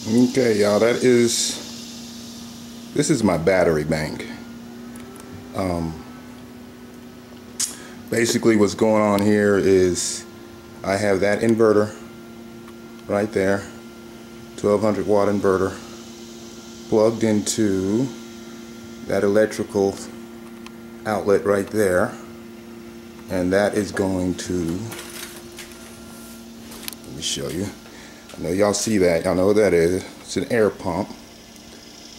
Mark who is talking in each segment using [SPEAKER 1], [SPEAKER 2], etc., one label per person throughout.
[SPEAKER 1] Okay, y'all, this is my battery bank. Basically what's going on here is I have that inverter right there, 1200 watt inverter, plugged into that electrical outlet right there, and that is going to, let me show you. I know y'all see that, y'all know what that is. It's an air pump.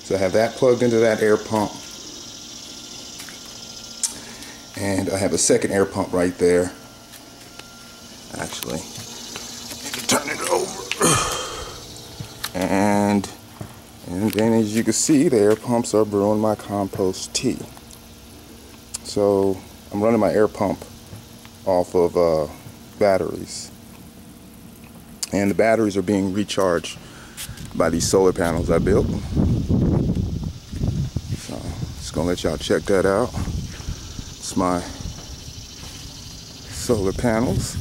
[SPEAKER 1] So I have that plugged into that air pump, and I have a second air pump right there. Actually, turn it over. And then, as you can see, the air pumps are brewing my compost tea. So I'm running my air pump off of batteries, and the batteries are being recharged by these solar panels I built. So just gonna let y'all check that out. It's my solar panels.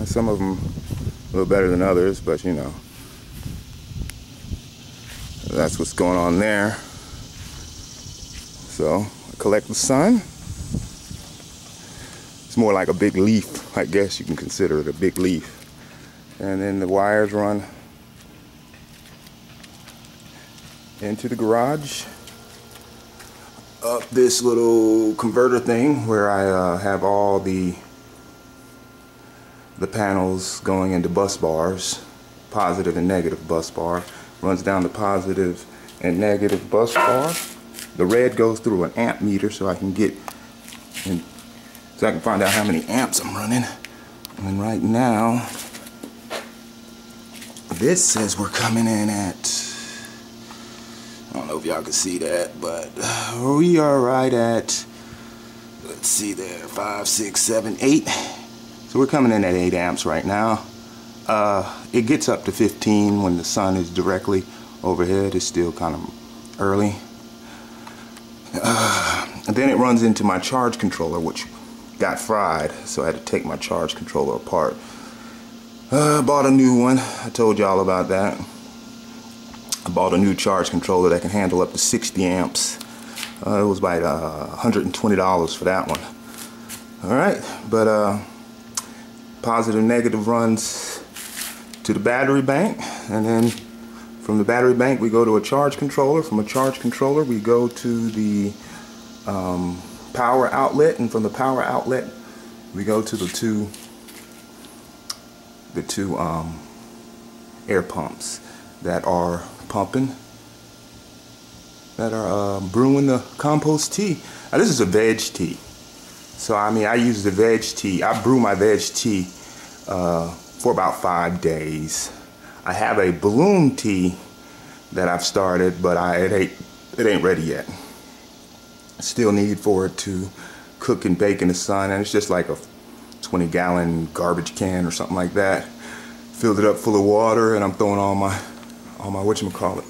[SPEAKER 1] Some of them a little better than others, but you know, that's what's going on there. So I collect the sun. It's more like a big leaf, I guess you can consider it a big leaf. And then the wires run into the garage, up this little converter thing where I have all the panels going into bus bars, positive and negative bus bar. Runs down the positive and negative bus bar. The red goes through an amp meter so I can find out how many amps I'm running. And right now, this says we're coming in at, I don't know if y'all can see that, but we are right at, let's see there, 5, 6, 7, 8. So we're coming in at 8 amps right now. It gets up to 15 when the sun is directly overhead. It's still kind of early. And then it runs into my charge controller, which got fried, so I had to take my charge controller apart. I bought a new one. I told y'all about that. I bought a new charge controller that can handle up to 60 amps. It was about $120 for that one. Alright, but positive and negative runs to the battery bank, and then from the battery bank we go to a charge controller. From a charge controller we go to the power outlet, and from the power outlet we go to the two air pumps that are pumping, that are brewing the compost tea. Now this is a veg tea, so I mean I use the veg tea. I brew my veg tea for about 5 days. I have a balloon tea that I've started, but it ain't ready yet. Still need for it to cook and bake in the sun, and it's just like a 20-gallon garbage can or something like that. Filled it up full of water, and I'm throwing all my whatchamacallit,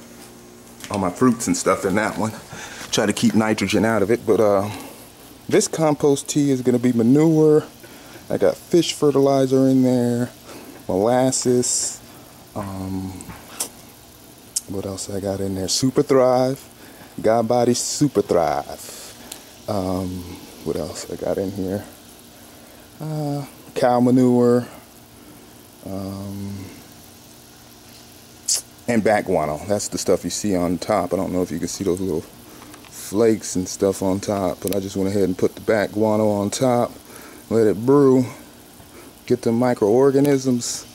[SPEAKER 1] all my fruits and stuff in that one. Try to keep nitrogen out of it, but this compost tea is gonna be manure. I got fish fertilizer in there, molasses, what else I got in there? Super Thrive, God Body Super Thrive. What else I got in here? Cow manure, and bat guano. That's the stuff you see on top. I don't know if you can see those little flakes and stuff on top, but I just went ahead and put the bat guano on top, let it brew, get the microorganisms.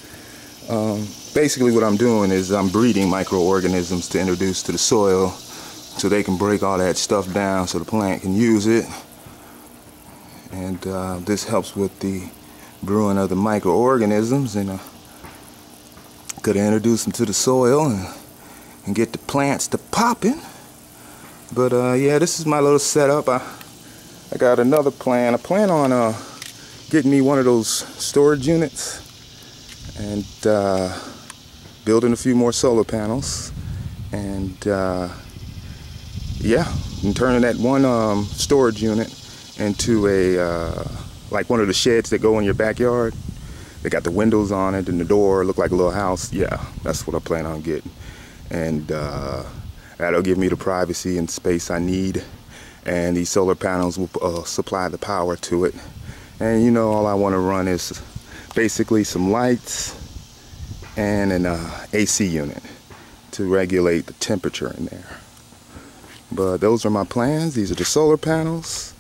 [SPEAKER 1] Basically what I'm doing is I'm breeding microorganisms to introduce to the soil so they can break all that stuff down so the plant can use it. And this helps with the brewing of the microorganisms, and could introduce them to the soil and get the plants to popping. But yeah, this is my little setup. I got another plan. I plan on getting me one of those storage units and building a few more solar panels, and yeah, and turning that one storage unit into a like one of the sheds that go in your backyard. They got the windows on it and the door look like a little house. Yeah, that's what I plan on getting. And that'll give me the privacy and space I need. And these solar panels will supply the power to it. And you know, all I want to run is basically some lights and an AC unit to regulate the temperature in there. But those are my plans. These are the solar panels.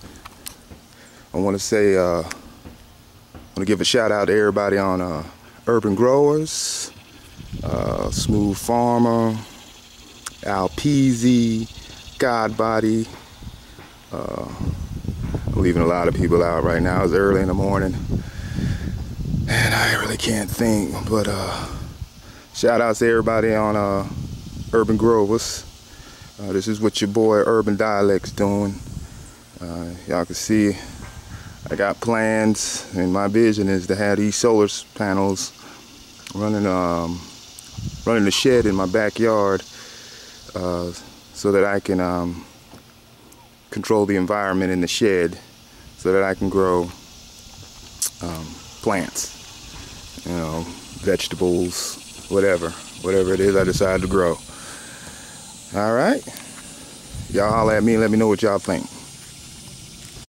[SPEAKER 1] I want to say, I want to give a shout out to everybody on Urban Growers, Smooth Farmer, Al Peasy, Godbody. I'm leaving a lot of people out right now. It's early in the morning and I really can't think, but shout out to everybody on Urban Growers. This is what your boy Urban Dialect's doing. Y'all can see I got plans, and my vision is to have these solar panels running the shed in my backyard, so that I can control the environment in the shed, so that I can grow plants, you know, vegetables, whatever it is I decide to grow. All right, y'all holler at me and let me know what y'all think.